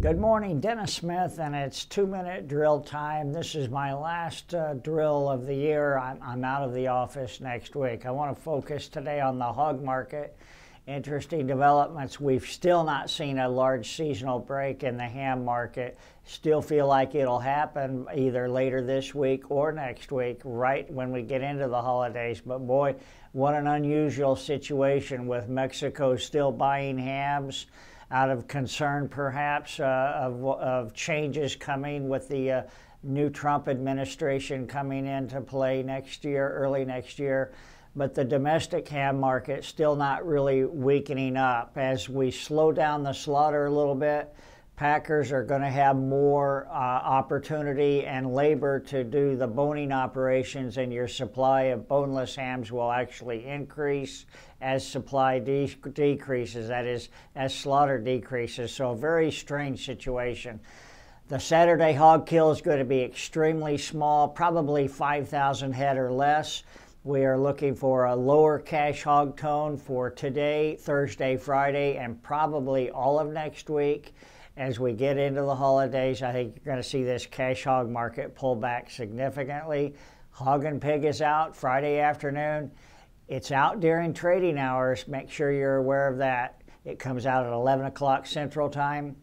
Good morning, Dennis Smith, and it's 2-minute drill time. This is my last drill of the year. I'm out of the office next week. I want to focus today on the hog market. Interesting developments. We've still not seen a large seasonal break in the ham market. Still feel like it'll happen either later this week or next week, right when we get into the holidays. But boy, what an unusual situation with Mexico still buying hams out of concern perhaps of changes coming with the new Trump administration coming into play next year, early next year. But the domestic ham market still not really weakening up. As we slow down the slaughter a little bit, packers are going to have more opportunity and labor to do the boning operations, and your supply of boneless hams will actually increase as supply decreases, that is, as slaughter decreases. So a very strange situation. The Saturday hog kill is going to be extremely small, probably 5,000 head or less. We are looking for a lower cash hog tone for today, Thursday, Friday, and probably all of next week. As we get into the holidays, I think you're going to see this cash hog market pull back significantly. Hog and pig is out Friday afternoon. It's out during trading hours. Make sure you're aware of that. It comes out at 11 o'clock Central Time.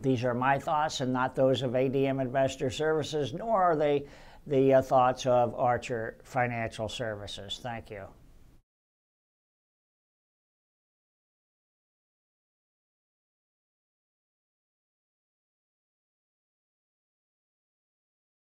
These are my thoughts and not those of ADM Investor Services, nor are they the thoughts of Archer Financial Services. Thank you.